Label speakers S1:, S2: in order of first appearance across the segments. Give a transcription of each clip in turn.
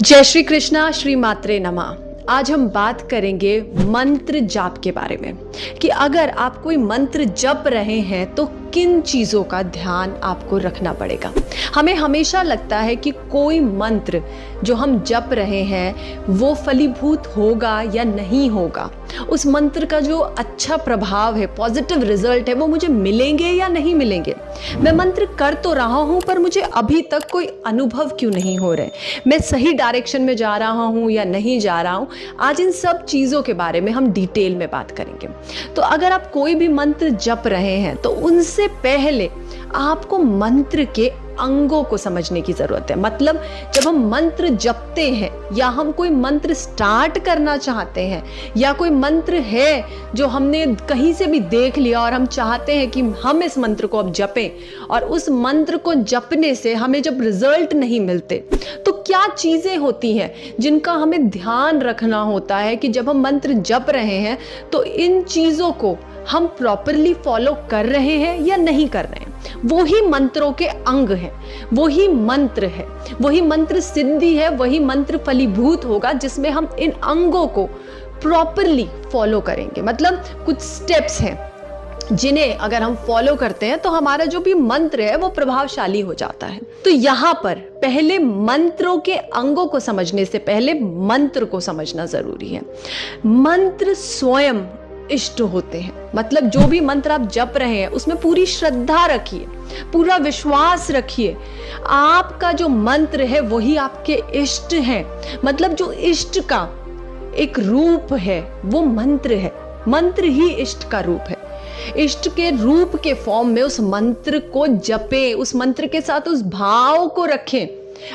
S1: जय श्री कृष्णा, श्री मात्रे नमः। आज हम बात करेंगे मंत्र जाप के बारे में कि अगर आप कोई मंत्र जप रहे हैं तो किन चीज़ों का ध्यान आपको रखना पड़ेगा। हमें हमेशा लगता है कि कोई मंत्र जो हम जप रहे हैं वो फलीभूत होगा या नहीं होगा, उस मंत्र का जो अच्छा प्रभाव है, पॉजिटिव रिजल्ट है, वो मुझे मिलेंगे या नहीं मिलेंगे। मैं मंत्र कर तो रहा हूँ पर मुझे अभी तक कोई अनुभव क्यों नहीं हो रहे, मैं सही डायरेक्शन में जा रहा हूँ या नहीं जा रहा हूँ। आज इन सब चीज़ों के बारे में हम डिटेल में बात करेंगे। तो अगर आप कोई भी मंत्र जप रहे हैं तो उनसे पहले आपको मंत्र के अंगों को समझने की जरूरत है। मतलब जब हम मंत्र जपते हैं या हम कोई मंत्र स्टार्ट करना चाहते हैं या कोई मंत्र है जो हमने कहीं से भी देख लिया और हम चाहते हैं कि हम इस मंत्र को अब जपें, और उस मंत्र को जपने से हमें जब रिजल्ट नहीं मिलते तो क्या चीजें होती हैं जिनका हमें ध्यान रखना होता है कि जब हम मंत्र जप रहे हैं तो इन चीजों को हम प्रॉपरली फॉलो कर रहे हैं या नहीं कर रहे हैं। वही मंत्रों के अंग हैं, वही मंत्र है, वही मंत्र सिद्धि है, वही मंत्र फलीभूत होगा जिसमें हम इन अंगों को प्रॉपरली फॉलो करेंगे। मतलब कुछ स्टेप्स हैं जिन्हें अगर हम फॉलो करते हैं तो हमारा जो भी मंत्र है वो प्रभावशाली हो जाता है। तो यहाँ पर पहले मंत्रों के अंगों को समझने से पहले मंत्र को समझना जरूरी है। मंत्र स्वयं इष्ट होते हैं। मतलब जो भी मंत्र आप जप रहे हैं उसमें पूरी श्रद्धा रखिए, पूरा विश्वास रखिए। आपका जो मंत्र है वही आपके इष्ट हैं। मतलब जो इष्ट का एक रूप है वो मंत्र है। मंत्र ही इष्ट का रूप है। इष्ट के रूप के फॉर्म में उस मंत्र को जपें, उस मंत्र के साथ उस भाव को रखें,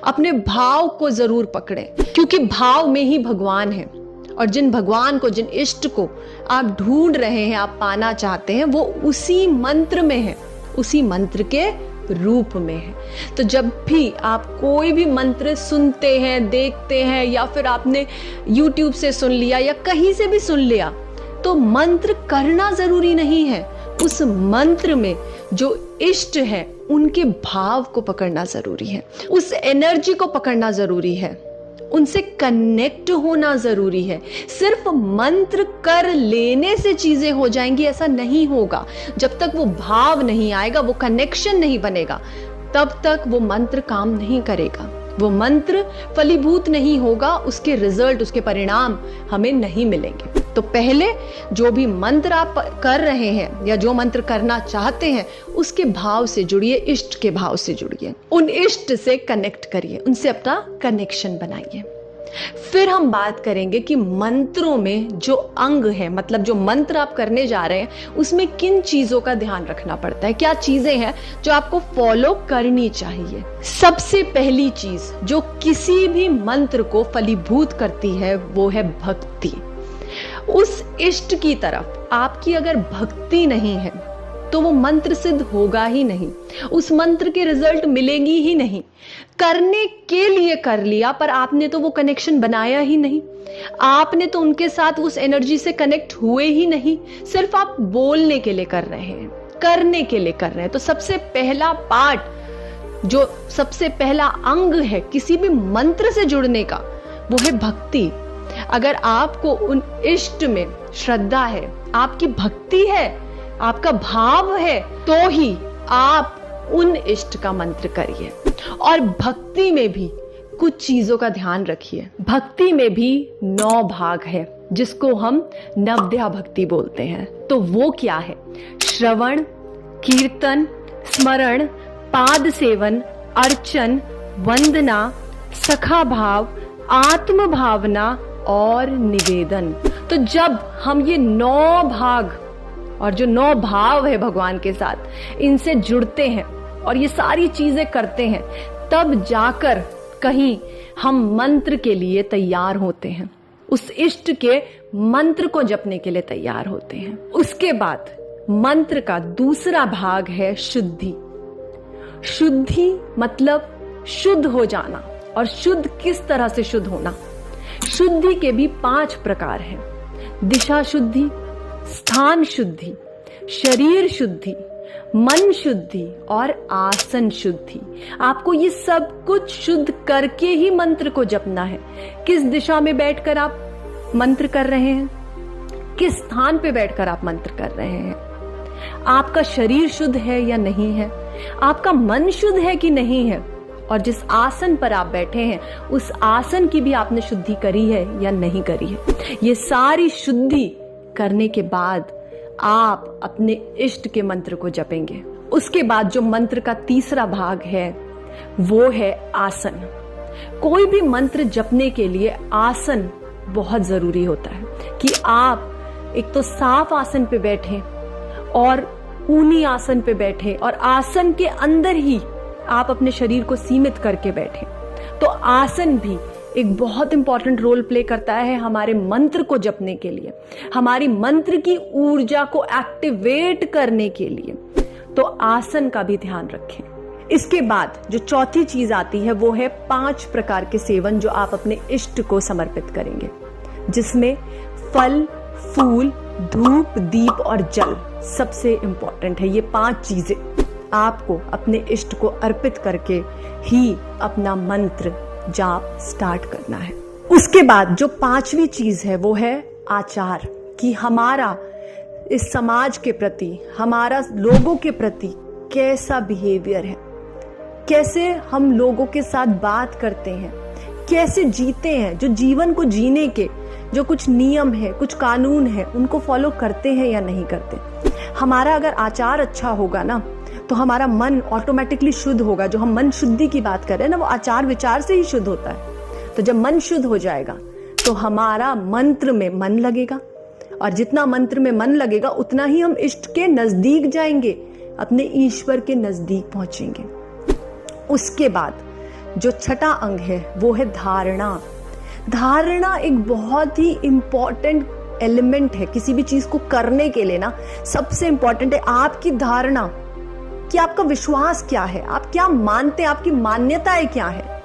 S1: अपने भाव को जरूर पकड़ें, क्योंकि भाव में ही भगवान है। और जिन भगवान को, जिन इष्ट को आप ढूंढ रहे हैं, आप पाना चाहते हैं, वो उसी मंत्र में है, उसी मंत्र के रूप में है। तो जब भी आप कोई भी मंत्र सुनते हैं, देखते हैं, या फिर आपने YouTube से सुन लिया या कहीं से भी सुन लिया, तो मंत्र करना जरूरी नहीं है। उस मंत्र में जो इष्ट है उनके भाव को पकड़ना जरूरी है, उस एनर्जी को पकड़ना जरूरी है, उनसे कनेक्ट होना जरूरी है। सिर्फ मंत्र कर लेने से चीजें हो जाएंगी ऐसा नहीं होगा। जब तक वो भाव नहीं आएगा, वो कनेक्शन नहीं बनेगा, तब तक वो मंत्र काम नहीं करेगा, वो मंत्र फलीभूत नहीं होगा, उसके रिजल्ट, उसके परिणाम हमें नहीं मिलेंगे। तो पहले जो भी मंत्र आप कर रहे हैं या जो मंत्र करना चाहते हैं उसके भाव से जुड़िए, इष्ट के भाव से जुड़िए, उन इष्ट से कनेक्ट करिए, उनसे अपना कनेक्शन बनाइए। फिर हम बात करेंगे कि मंत्रों में जो अंग है, मतलब जो मंत्र आप करने जा रहे हैं उसमें किन चीजों का ध्यान रखना पड़ता है, क्या चीजें हैं जो आपको फॉलो करनी चाहिए। सबसे पहली चीज जो किसी भी मंत्र को फलीभूत करती है वो है भक्ति। उस इष्ट की तरफ आपकी अगर भक्ति नहीं है तो वो मंत्र सिद्ध होगा ही नहीं, उस मंत्र के रिजल्ट मिलेंगी ही नहीं। करने के लिए कर लिया पर आपने तो वो कनेक्शन बनाया ही नहीं, आपने तो उनके साथ उस एनर्जी से कनेक्ट हुए ही नहीं। सिर्फ आप बोलने के लिए कर रहे हैं, करने के लिए कर रहे हैं। तो सबसे पहला पार्ट, जो सबसे पहला अंग है किसी भी मंत्र से जुड़ने का, वो है भक्ति। अगर आपको उन इष्ट में श्रद्धा है, आपकी भक्ति है, आपका भाव है, तो ही आप उन इष्ट का मंत्र करिए। और भक्ति में भी कुछ चीजों का ध्यान रखिए। भक्ति में भी 9 भाग है जिसको हम नवद्या भक्ति बोलते हैं। तो वो क्या है? श्रवण, कीर्तन, स्मरण, पाद सेवन, अर्चन, वंदना, सखा भाव, आत्म भावना और निवेदन। तो जब हम ये 9 भाग और जो 9 भाव है भगवान के साथ, इनसे जुड़ते हैं और ये सारी चीजें करते हैं, तब जाकर कहीं हम मंत्र के लिए तैयार होते हैं, उस इष्ट के मंत्र को जपने के लिए तैयार होते हैं। उसके बाद मंत्र का दूसरा भाग है शुद्धि। शुद्धि मतलब शुद्ध हो जाना। और शुद्ध किस तरह से शुद्ध होना? शुद्धि के भी 5 प्रकार हैं। दिशा शुद्धि, स्थान शुद्धि, शरीर शुद्धि, मन शुद्धि और आसन शुद्धि, आपको ये सब कुछ शुद्ध करके ही मंत्र को जपना है। किस दिशा में बैठकर आप मंत्र कर रहे हैं, किस स्थान पे बैठकर आप मंत्र कर रहे हैं, आपका शरीर शुद्ध है या नहीं है, आपका मन शुद्ध है कि नहीं है, और जिस आसन पर आप बैठे हैं उस आसन की भी आपने शुद्धि करी है या नहीं करी है। ये सारी शुद्धि करने के बाद आप अपने इष्ट के मंत्र को जपेंगे। उसके बाद जो मंत्र का तीसरा भाग है वो है आसन। कोई भी मंत्र जपने के लिए आसन बहुत जरूरी होता है कि आप एक तो साफ आसन पे बैठे और ऊनी आसन पे बैठे और आसन के अंदर ही आप अपने शरीर को सीमित करके बैठे। तो आसन भी एक बहुत इंपॉर्टेंट रोल प्ले करता है हमारे मंत्र को जपने के लिए, हमारी मंत्र की ऊर्जा को एक्टिवेट करने के लिए। तो आसन का भी ध्यान रखें। इसके बाद जो चौथी चीज आती है वो है 5 प्रकार के सेवन जो आप अपने इष्ट को समर्पित करेंगे, जिसमें फल, फूल, धूप, दीप और जल सबसे इंपॉर्टेंट है। ये 5 चीजें आपको अपने इष्ट को अर्पित करके ही अपना मंत्र जाप स्टार्ट करना है। उसके बाद जो 5वीं चीज है वो है आचार, कि हमारा इस समाज के प्रति, हमारा लोगों के प्रति कैसा बिहेवियर है, कैसे हम लोगों के साथ बात करते हैं, कैसे जीते हैं, जो जीवन को जीने के जो कुछ नियम है, कुछ कानून है, उनको फॉलो करते हैं या नहीं करते। हमारा अगर आचार अच्छा होगा ना तो हमारा मन ऑटोमेटिकली शुद्ध होगा। जो हम मन शुद्धि की बात कर रहे हैं ना वो आचार विचार से ही शुद्ध होता है। तो जब मन शुद्ध हो जाएगा तो हमारा मंत्र में मन लगेगा, और जितना मंत्र में मन लगेगा उतना ही हम इष्ट के नजदीक जाएंगे, अपने ईश्वर के नजदीक पहुंचेंगे। उसके बाद जो छठा अंग है वो है धारणा। धारणा एक बहुत ही इंपॉर्टेंट एलिमेंट है किसी भी चीज को करने के लिए ना। सबसे इंपॉर्टेंट है आपकी धारणा, कि आपका विश्वास क्या है, आप क्या मानते हैं, आपकी मान्यताएं क्या है।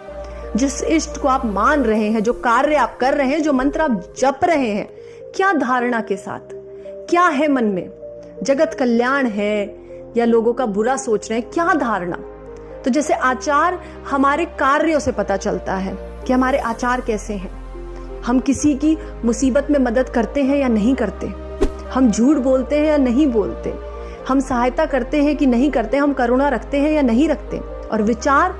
S1: जिस इष्ट को आप मान रहे हैं, जो कार्य आप कर रहे हैं, जो मंत्र आप जप रहे हैं, क्या धारणा के साथ, क्या है मन में, जगत कल्याण है या लोगों का बुरा सोच रहे हैं, क्या धारणा। तो जैसे आचार हमारे कार्यों से पता चलता है कि हमारे आचार कैसे हैं। हम किसी की मुसीबत में मदद करते हैं या नहीं करते, हम झूठ बोलते हैं या नहीं बोलते, हम सहायता करते हैं कि नहीं करते, हम करुणा रखते हैं या नहीं रखते। और विचार,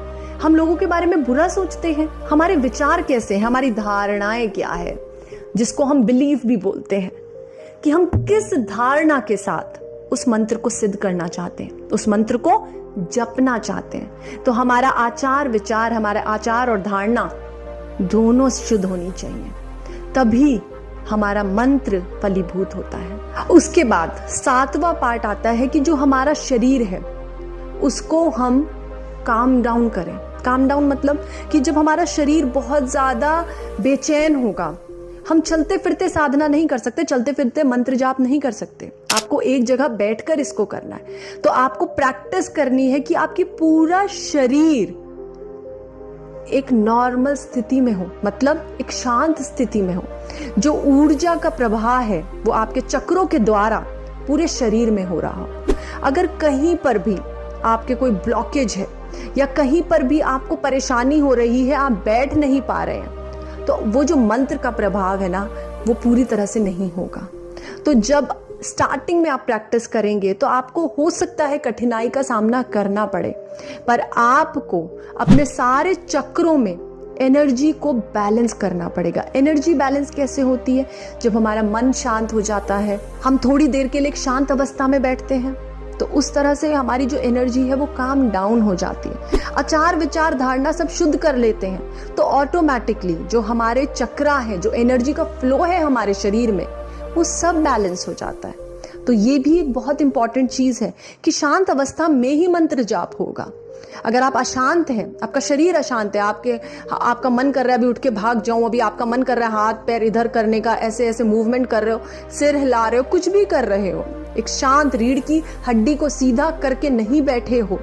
S1: हम लोगों के बारे में बुरा सोचते हैं, हमारे विचार कैसे हैं, हमारी धारणाएं क्या है, जिसको हम बिलीफ भी बोलते हैं, कि हम किस धारणा के साथ उस मंत्र को सिद्ध करना चाहते हैं, उस मंत्र को जपना चाहते हैं। तो हमारा आचार विचार, हमारा आचार और धारणा दोनों शुद्ध होनी चाहिए, तभी हमारा मंत्र फलीभूत होता है। उसके बाद 7वां पार्ट आता है कि जो हमारा शरीर है उसको हम काम डाउन करें। काम डाउन मतलब कि जब हमारा शरीर बहुत ज्यादा बेचैन होगा, हम चलते फिरते साधना नहीं कर सकते, चलते फिरते मंत्र जाप नहीं कर सकते, आपको एक जगह बैठकर इसको करना है। तो आपको प्रैक्टिस करनी है कि आपकी पूरा शरीर एक नॉर्मल स्थिति में हो, मतलब एक शांत स्थिति में हो। जो ऊर्जा का प्रवाह है वो आपके चक्रों के द्वारा पूरे शरीर में हो रहा हो। अगर कहीं पर भी आपके कोई ब्लॉकेज है या कहीं पर भी आपको परेशानी हो रही है, आप बैठ नहीं पा रहे हैं, तो वो जो मंत्र का प्रभाव है ना वो पूरी तरह से नहीं होगा। तो जब स्टार्टिंग में आप प्रैक्टिस करेंगे तो आपको हो सकता है कठिनाई का सामना करना पड़े, पर आपको अपने सारे चक्रों में एनर्जी को बैलेंस करना पड़ेगा। एनर्जी बैलेंस कैसे होती है? जब हमारा मन शांत हो जाता है, हम थोड़ी देर के लिए एक शांत अवस्था में बैठते हैं, तो उस तरह से हमारी जो एनर्जी है वो काम डाउन हो जाती है। आचार विचार धारणा सब शुद्ध कर लेते हैं तो ऑटोमेटिकली जो हमारे चक्रा है, जो एनर्जी का फ्लो है हमारे शरीर में, वो सब बैलेंस हो जाता है। तो ये भी एक बहुत इंपॉर्टेंट चीज है कि शांत अवस्था में ही मंत्र जाप होगा। अगर आप अशांत हैं, आपका शरीर अशांत है, आपका मन कर रहा है अभी उठ के भाग जाऊं, अभी आपका मन कर रहा है हाथ पैर इधर करने का, ऐसे ऐसे मूवमेंट कर रहे हो, सिर हिला रहे हो, कुछ भी कर रहे हो, एक शांत रीढ़ की हड्डी को सीधा करके नहीं बैठे हो,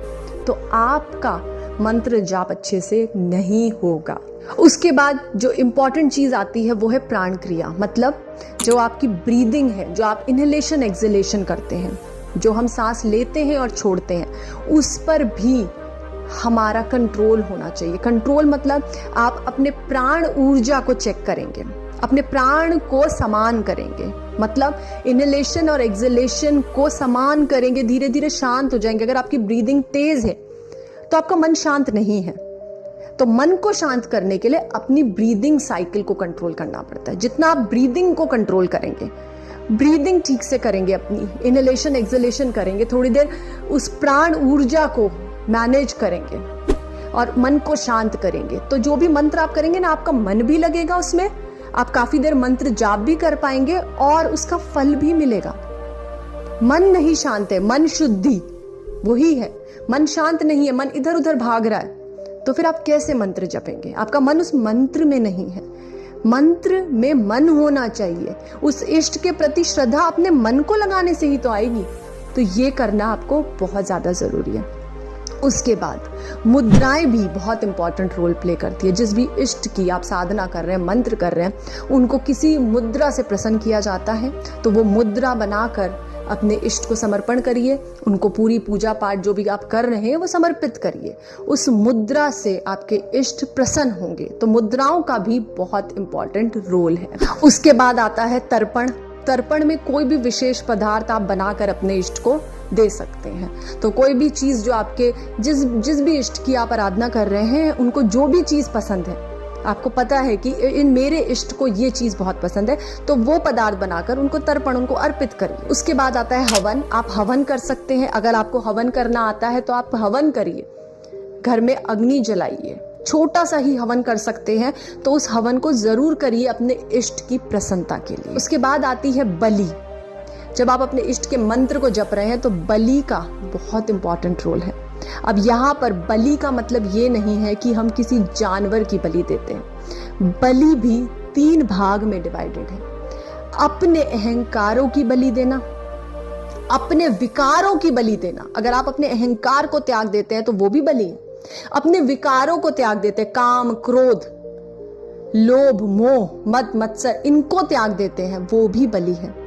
S1: तो आपका मंत्र जाप अच्छे से नहीं होगा। उसके बाद जो इंपॉर्टेंट चीज आती है वो है प्राण क्रिया, मतलब जो आपकी ब्रीदिंग है, जो आप इनहेलेशन एक्सहेलेशन करते हैं, जो हम सांस लेते हैं और छोड़ते हैं, उस पर भी हमारा कंट्रोल होना चाहिए। कंट्रोल मतलब आप अपने प्राण ऊर्जा को चेक करेंगे, अपने प्राण को समान करेंगे, मतलब इनहेलेशन और एक्सहेलेशन को समान करेंगे, धीरे धीरे शांत हो जाएंगे। अगर आपकी ब्रीदिंग तेज है तो आपका मन शांत नहीं है, तो मन को शांत करने के लिए अपनी ब्रीदिंग साइकिल को कंट्रोल करना पड़ता है। जितना आप ब्रीदिंग को कंट्रोल करेंगे, ब्रीदिंग ठीक से करेंगे, अपनी इनहेलेशन एक्सहेलेशन करेंगे, थोड़ी देर उस प्राण ऊर्जा को मैनेज करेंगे और मन को शांत करेंगे, तो जो भी मंत्र आप करेंगे ना, आपका मन भी लगेगा उसमें, आप काफी देर मंत्र जाप भी कर पाएंगे और उसका फल भी मिलेगा। मन नहीं शांत है, मन शुद्धि वही है। मन शांत नहीं है, मन इधर उधर भाग रहा है, तो फिर आप कैसे मंत्र जपेंगे? आपका मन उस मंत्र में नहीं है। मंत्र में मन होना चाहिए, उस इष्ट के प्रति श्रद्धा अपने मन को लगाने से ही तो आएगी। तो ये करना आपको बहुत ज्यादा जरूरी है। उसके बाद मुद्राएं भी बहुत इंपॉर्टेंट रोल प्ले करती है। जिस भी इष्ट की आप साधना कर रहे हैं, मंत्र कर रहे हैं, उनको किसी मुद्रा से प्रसन्न किया जाता है, तो वो मुद्रा बनाकर अपने इष्ट को समर्पण करिए। उनको पूरी पूजा पाठ जो भी आप कर रहे हैं वो समर्पित करिए। उस मुद्रा से आपके इष्ट प्रसन्न होंगे। तो मुद्राओं का भी बहुत इंपॉर्टेंट रोल है। उसके बाद आता है तर्पण। तर्पण में कोई भी विशेष पदार्थ आप बनाकर अपने इष्ट को दे सकते हैं। तो कोई भी चीज जो आपके जिस भी इष्ट की आप आराधना कर रहे हैं, उनको जो भी चीज पसंद है, आपको पता है कि इन मेरे इष्ट को ये चीज बहुत पसंद है, तो वो पदार्थ बनाकर उनको तर्पण, उनको अर्पित करिए। उसके बाद आता है हवन। आप हवन कर सकते हैं। अगर आपको हवन करना आता है तो आप हवन करिए, घर में अग्नि जलाइए, छोटा सा ही हवन कर सकते हैं, तो उस हवन को जरूर करिए अपने इष्ट की प्रसन्नता के लिए। उसके बाद आती है बलि। जब आप अपने इष्ट के मंत्र को जप रहे हैं तो बलि का बहुत इंपॉर्टेंट रोल है। अब यहाँ पर बलि का मतलब ये नहीं है कि हम किसी जानवर की बलि देते हैं। बलि भी 3 भाग में डिवाइडेड है। अपने अहंकारों की बलि देना, अपने विकारों की बलि देना। अगर आप अपने अहंकार को त्याग देते हैं तो वो भी बलि है। अपने विकारों को त्याग देते हैं, काम, क्रोध, लोभ, मोह, मद, मत्सर, इनको त्याग देते हैं, वो भी बलि है।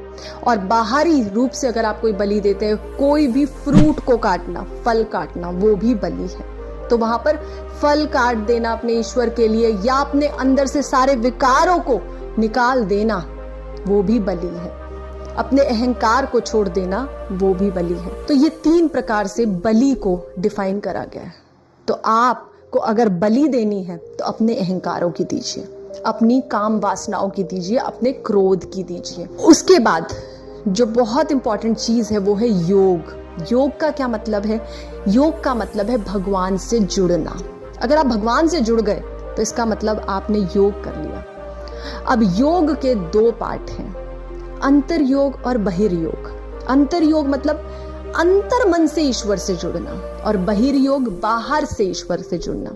S1: और बाहरी रूप से अगर आप कोई बलि देते हैं, कोई भी फ्रूट को काटना, फल काटना, वो भी बलि है। तो वहां पर फल काट देना अपने ईश्वर के लिए, या अपने अंदर से सारे विकारों को निकाल देना, वो भी बलि है। अपने अहंकार को छोड़ देना, वो भी बलि है। तो ये 3 प्रकार से बलि को डिफाइन करा गया है। तो आपको अगर बलि देनी है तो अपने अहंकारों की दीजिए, अपनी काम वासनाओं की दीजिए, अपने क्रोध की दीजिए। उसके बाद जो बहुत इंपॉर्टेंट चीज है वो है योग। योग का क्या मतलब है? योग का मतलब है भगवान से जुड़ना। अगर आप भगवान से जुड़ गए तो इसका मतलब आपने योग कर लिया। अब योग के 2 पार्ट हैं, अंतर योग और बहिर्योग। अंतर योग मतलब अंतर मन से ईश्वर से जुड़ना, और बहिर्योग बाहर से ईश्वर से जुड़ना।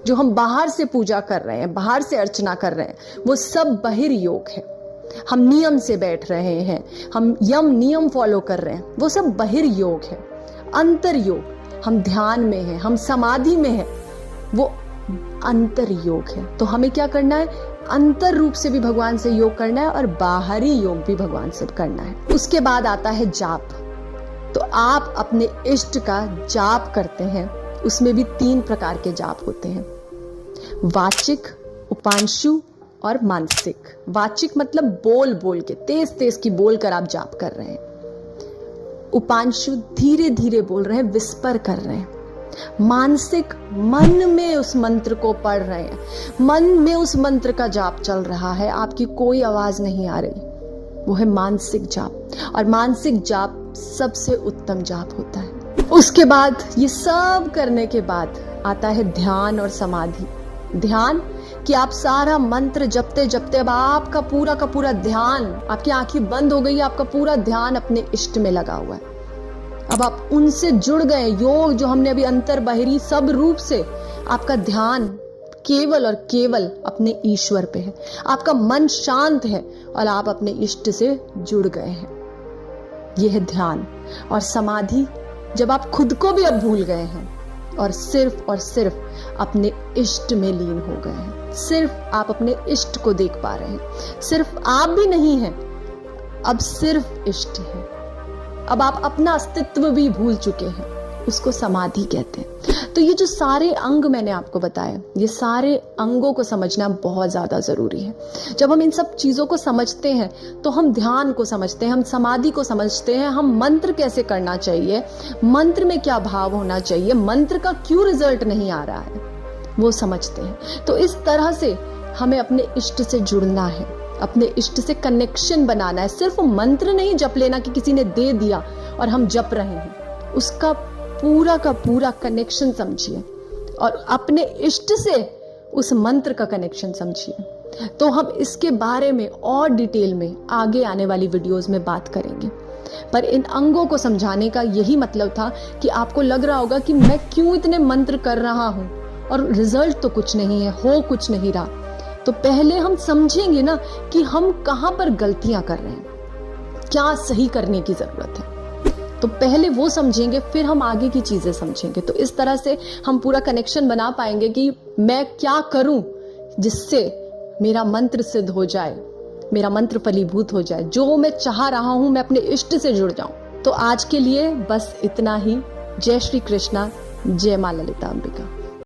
S1: जो हम बाहर से पूजा कर रहे हैं, बाहर से अर्चना कर रहे हैं, वो सब बहिर्योग है। हम नियम से बैठ रहे हैं, हम यम नियम फॉलो कर रहे हैं, वो सब बहिर्योग है। अंतर योग हम ध्यान में हैं, हम समाधि में हैं, वो अंतर योग है। तो हमें क्या करना है? अंतर रूप से भी भगवान से योग करना है और बाहरी योग भी भगवान से करना है। उसके बाद आता है जाप। तो आप अपने इष्ट का जाप करते हैं, उसमें भी 3 प्रकार के जाप होते हैं, वाचिक, उपांशु और मानसिक। वाचिक मतलब बोल बोल के, तेज तेज की बोल कर आप जाप कर रहे हैं। उपांशु धीरे धीरे बोल रहे हैं, विस्पर कर रहे हैं। मानसिक मन में उस मंत्र को पढ़ रहे हैं, मन में उस मंत्र का जाप चल रहा है, आपकी कोई आवाज नहीं आ रही, वो है मानसिक जाप। और मानसिक जाप सबसे उत्तम जाप होता है। उसके बाद ये सब करने के बाद आता है ध्यान और समाधि। ध्यान कि आप सारा मंत्र जपते जपते अब आपका पूरा का पूरा ध्यान, आपकी आंखें बंद हो गई, आपका पूरा ध्यान अपने इष्ट में लगा हुआ है। अब आप उनसे जुड़ गए। योग जो हमने अभी अंतर बाहरी सब रूप से, आपका ध्यान केवल और केवल अपने ईश्वर पे है। आपका मन शांत है और आप अपने इष्ट से जुड़ गए हैं। यह है ध्यान। और समाधि जब आप खुद को भी अब भूल गए हैं और सिर्फ अपने इष्ट में लीन हो गए हैं। सिर्फ आप अपने इष्ट को देख पा रहे हैं। सिर्फ आप भी नहीं हैं, अब सिर्फ इष्ट है। अब आप अपना अस्तित्व भी भूल चुके हैं, उसको समाधि कहते हैं। तो ये जो सारे अंग मैंने आपको बताए, ये सारे अंगों को समझना बहुत ज्यादा जरूरी है। जब हम इन सब चीजों को समझते हैं तो हम ध्यान को समझते हैं, हम समाधि को समझते हैं, हम मंत्र कैसे करना चाहिए, मंत्र में क्या भाव होना चाहिए, मंत्र का क्यों रिजल्ट नहीं आ रहा है, वो समझते हैं। तो इस तरह से हमें अपने इष्ट से जुड़ना है, अपने इष्ट से कनेक्शन बनाना है। सिर्फ मंत्र नहीं जप लेना कि किसी ने दे दिया और हम जप रहे हैं, उसका पूरा का पूरा कनेक्शन समझिए और अपने इष्ट से उस मंत्र का कनेक्शन समझिए। तो हम इसके बारे में और डिटेल में आगे आने वाली वीडियोस में बात करेंगे। पर इन अंगों को समझाने का यही मतलब था कि आपको लग रहा होगा कि मैं क्यों इतने मंत्र कर रहा हूं और रिजल्ट तो कुछ नहीं है, हो कुछ नहीं रहा। तो पहले हम समझेंगे ना कि हम कहां पर गलतियां कर रहे हैं, क्या सही करने की जरूरत है। तो पहले वो समझेंगे, फिर हम आगे की चीजें समझेंगे। तो इस तरह से हम पूरा कनेक्शन बना पाएंगे कि मैं क्या करूं जिससे मेरा मंत्र सिद्ध हो जाए, मेरा मंत्र फलीभूत हो जाए, जो मैं चाह रहा हूं मैं अपने इष्ट से जुड़ जाऊं। तो आज के लिए बस इतना ही। जय श्री कृष्णा, जय मां ललिता अंबिका।